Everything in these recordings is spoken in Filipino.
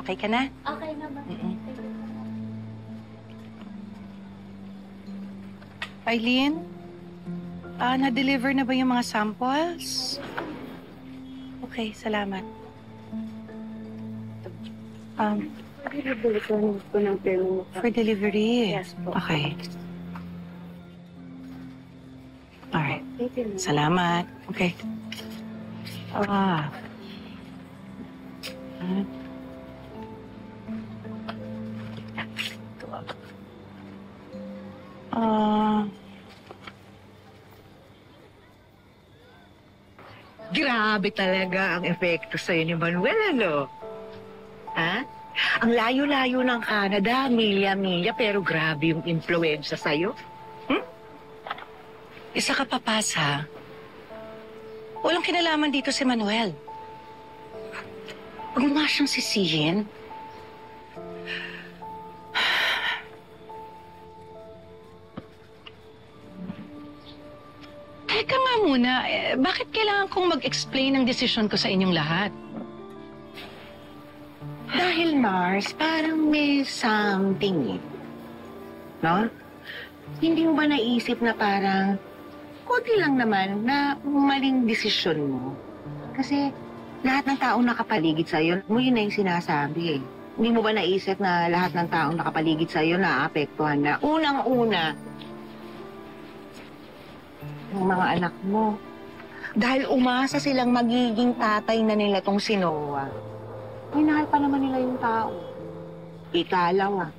Okay ka na? Okay naman. Eileen, na-deliver na ba yung mga samples? Okay, salamat. For delivery? Yes po. Okay. Alright. Salamat. Okay. Grabe talaga ang epekto sa'yo ni Manuel, ano? Ha? Ang layo-layo ng Canada, milya-milya, pero grabe yung influensya sa'yo. Isa ka papasa. Walang kinalaman dito si Manuel. Huwag mo nga siyang sisihin. Teka nga muna, bakit kailangan kong mag-explain ng desisyon ko sa inyong lahat? Dahil, Mars, parang may something, eh. No? Hindi mo ba naisip na parang konti lang naman na maling desisyon mo? Kasi lahat ng taong nakapaligid sa'yo, mo yun na yung sinasabi, eh. Hindi mo ba naisip na lahat ng taong nakapaligid sa'yo naapektuhan na unang-una ng mga anak mo? Dahil umasa silang magiging tatay na nila tong si Noah. Minahal pa naman nila yung tao. Ikalawa,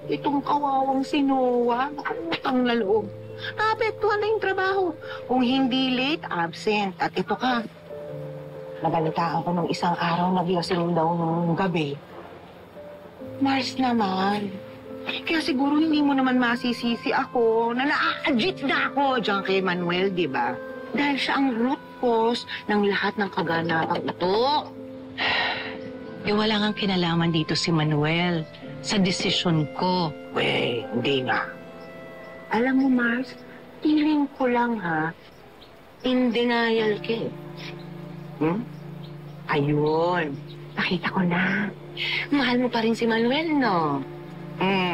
itong kawawang si Noah, nakangutang na loob. Naapektuhan na yung trabaho. Kung hindi late, absent. At ito ka, nabalitaan ko nung isang araw naglasing daw nung gabi. Mars naman. Kaya siguro hindi mo naman masisisi ako na na-adjit na ako dyan kay Manuel, di ba? Dahil siya ang root cause ng lahat ng kaganapang ito. Wala ngang kinalaman dito si Manuel sa desisyon ko. Hindi nga. Alam mo, Mars, feeling ko lang, ha? In denial ka. Ayun. Nakita ko na. Mahal mo pa rin si Manuel, no?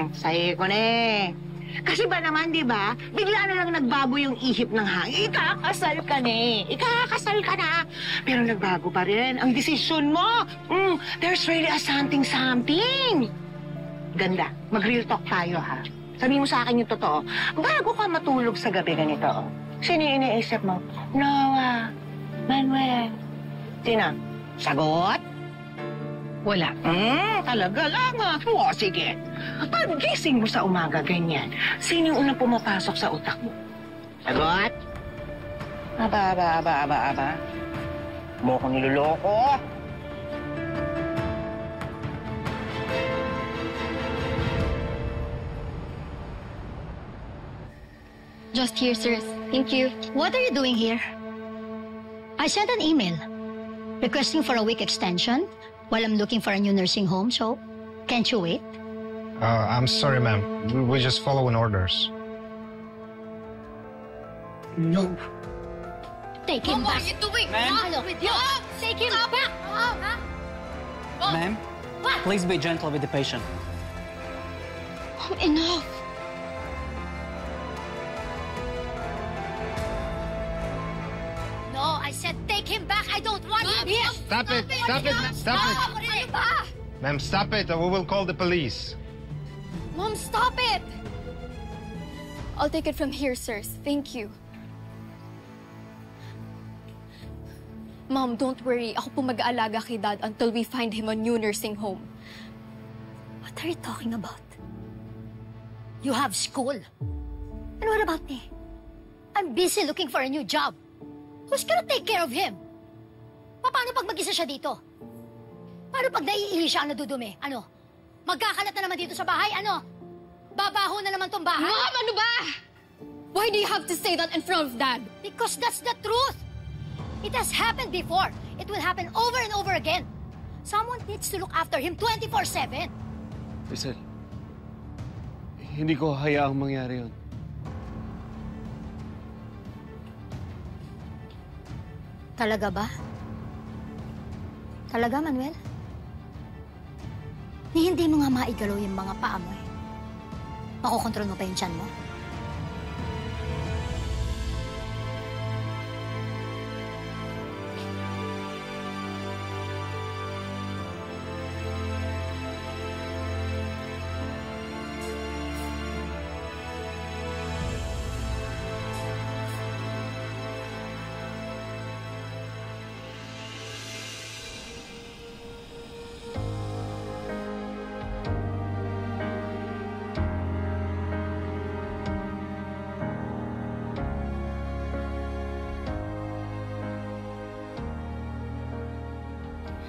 Sayo ko na eh. Kasi ba naman, di ba? Bigla na lang nagbago yung ihip ng hangin. Ikakasal ka na eh. Ikakasal ka na. Pero nagbago pa rin ang desisyon mo. There's really a something. Ganda. Mag-real talk tayo, ha? Sabi mo sa akin yung totoo. Bago ka matulog sa gabi ganito, sino yung iniisip mo? Noah, Manuel. Sino? Sagot? Wala. Talaga lang, ha? O, sige. Pag-gising mo sa umaga ganyan, sino yung unang pumapasok sa utak mo? Sagot? Aba. Mo ko niloloko? Just here, sirs. Thank you. What are you doing here? I sent an email requesting for a week extension while I'm looking for a new nursing home, so can't you wait? I'm sorry, ma'am. We're just following orders. No. Take him back. What are you doing? Ano? Take him back. Ma'am, What? please be gentle with the patient. Enough. No, I said take him back. I don't want him here. Stop it! Stop it! Stop it! Ano ba? Ma'am, stop it or we will call the police. Mom, stop it! I'll take it from here, sirs. Thank you. Mom, don't worry. Ako po mag-aalaga kay Dad until we find him a new nursing home. What are you talking about? You have school. And what about me? I'm busy looking for a new job. Who's gonna take care of him? Paano pag mag-isa siya dito? Paano pag naiihi siya ang nadudumi? Ano? Magkakalat na naman dito sa bahay? Ano? Babaho na naman tong bahay? Mom, ano ba? Why do you have to say that in front of Dad? Because that's the truth. It has happened before. It will happen over and over again. Someone needs to look after him 24/7. Rizal, hindi ko hayaang mangyari yun. Talaga ba? Talaga, Manuel? Ni hindi mo nga maigalaw yung mga paa mo eh. Makokontrol mo pa yung tiyan mo?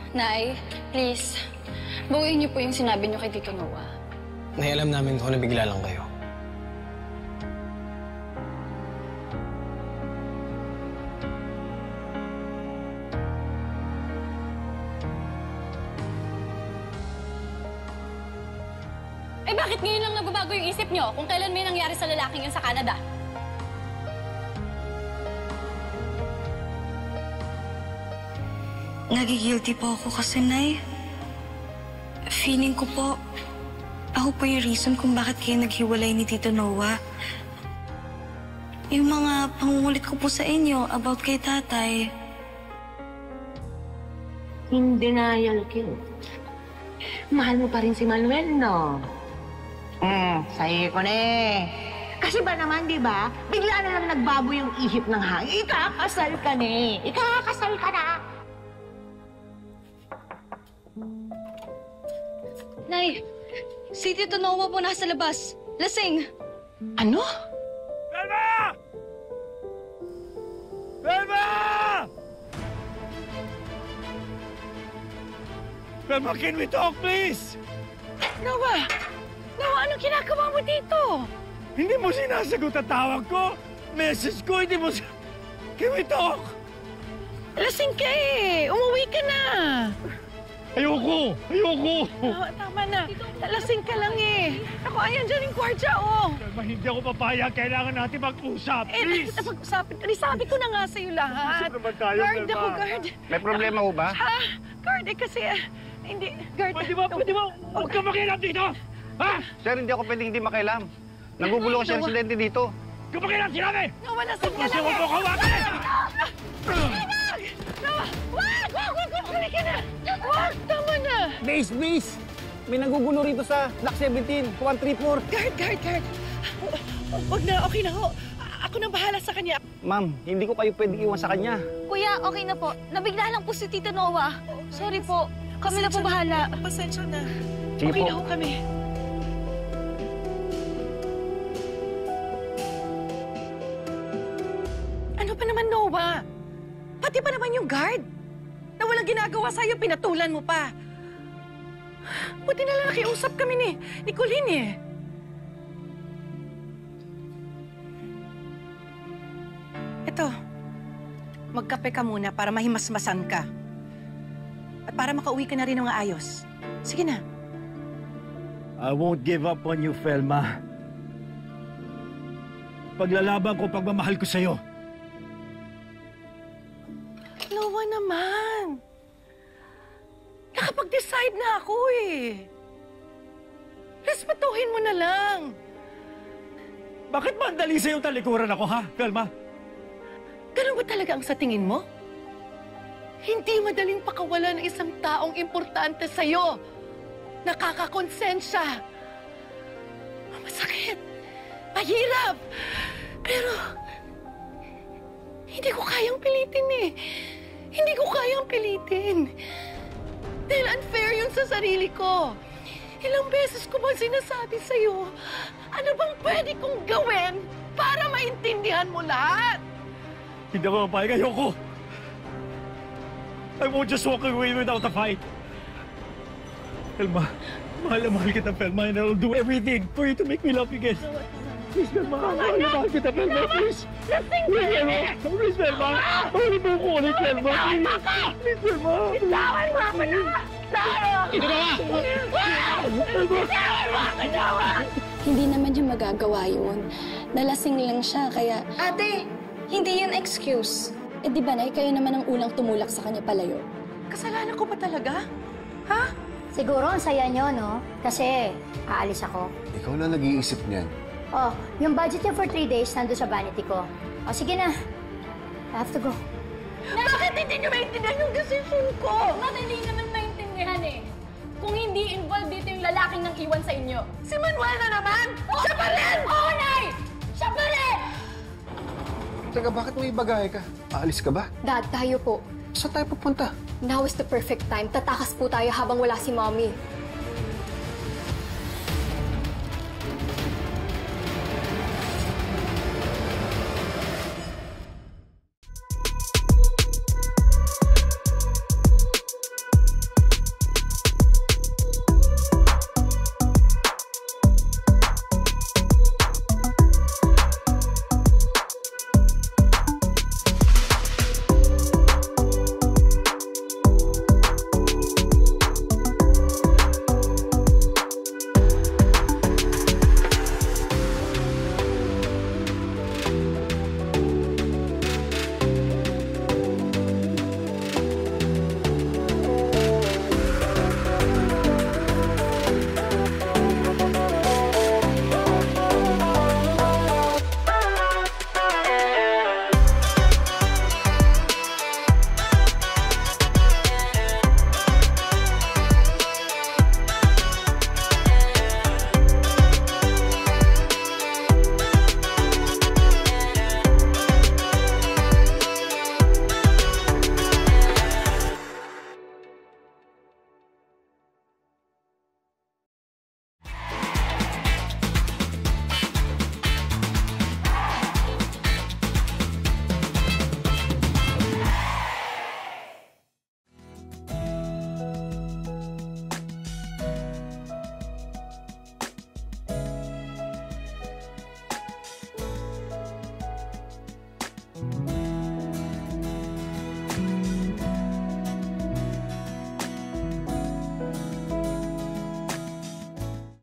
Nay, please. Bawiin niyo po yung sinabi niyo kay Tito Noah. Nay, alam namin ko na bigla lang kayo. Eh bakit ngayon lang nagbabago yung isip niyo kung kailan may nangyari sa lalaking yun sa Canada? Nagigilty po ako kasi, Nay. Feeling ko po, ako po yung reason kung bakit kayo naghiwalay ni Tito Noah. Yung mga pangungulit ko po sa inyo about kay tatay. In denial kill. Mahal mo pa rin si Manuel, no? Sa'yo ko na eh. Kasi ba naman, di ba? Bigla na lang nagbago yung ihip ng hangin. Ikakasal ka na eh. Ikakasal ka na. Nay, si Tito Noah po nasa labas. Lasing. Ano? Velma! Velma! Velma, can we talk, please? Noah! Noah, anong ginagawa mo dito? Hindi mo sinasagot ang tawag ko. Message ko, hindi mo... Can we talk? Lasing ka eh. Umuwi ka na. Ayoko! Ayoko! Noah, tama na. Lasing ka lang eh. Ako, ayan dyan yung kwartya, oh. Velma, hindi ako papayag. Kailangan natin mag-usap. Please! Napag-usapin. Sabi ko na nga sa'yo lahat. Gusto naman tayo, Guard Velma. ako, guard. May problema ho ba? Ha? Guard eh kasi... hindi, guard. Pwede ba? Huwag ka makialam dito! Ha? Sir, hindi ako pwedeng hindi makialam. Nagugulo ko siya residente dito. Huwag ka makialam, sinabi! Noah, lasing ka Kasi lang huwag mo eh. kawakan! Noah, wag! Halika na! Wag! Tama na! Base! May nagugulo rito sa Block 17, 134. Guard! Wag na, okay na ho. Ako nang bahala sa kanya. Ma'am, hindi ko kayo pwedeng iwan sa kanya. Kuya, okay na po. Nabigla lang po si Tito Noah. Sorry po. Kami na po bahala. Pasensya na. Sige Okay po. na ho kami. Ano pa naman, Noah? Pati pa naman yung guard. Na walang ginagawa sa'yo, pinatulan mo pa. Buti na lang nakiusap kami ni Colleen eh. Eto, magkape ka muna para mahimasmasan ka. At para makauwi ka na rin ng maayos. Sige na. I won't give up on you, Velma. Paglalaban ko, pagmamahal ko sa'yo. Noah naman. Nakapag-decide na ako eh. Respetuhin mo na lang. Bakit mandali sa'yo talikuran ako, ha, Velma? Ganun ba talaga ang sa tingin mo? Hindi madaling pakawalan ng isang taong importante sa'yo. Nakakakonsensya. Masakit. Mahirap. Pero, hindi ko kayang pilitin eh. Hindi ko kayang pilitin. Dahil unfair yun sa sarili ko. Ilang beses ko ba sinasabi sa'yo, ano bang pwede kong gawin para maintindihan mo lahat? Hindi ako mapayag. Ayoko. I won't just walk away without a fight. Velma, mahal na mahal kita, Velma, and I'll do everything for you to make me love you again. Please, Velma, mahal na mahal kita, Velma, please. Lasing ka Velma, please, Velma. Mahal mo ko ulit, Velma, please. Please, Velma. Bitawan mo ako na! Ito na nga! Bitawan mo ako na! Hindi naman niya magagawa yun. Nalasing lang siya, kaya... Ate, Hindi yun excuse. Eh di ba, Nay, kayo naman ang unang tumulak sa kanya palayo? Kasalanan ko ba talaga? Ha? Siguro ang saya nyo, no? Kasi aalis ako. Ikaw na nag-iisip niyan. Oh, yung budget niya for 3 days nandun sa vanity ko. O, sige na. I have to go. Bakit hindi niyo maintindihan yung decision ko? Madali naman maintindihan eh. Kung hindi involved dito yung lalaking nang iwan sa inyo. Si Manuel na naman! Siya pa rin! Oo, Nay! Siya pa rin! Teka, bakit may bagahe ka? Aalis ka ba? Dad, tayo po. Saan tayo pupunta? Now is the perfect time. Tatakas po tayo habang wala si Mommy.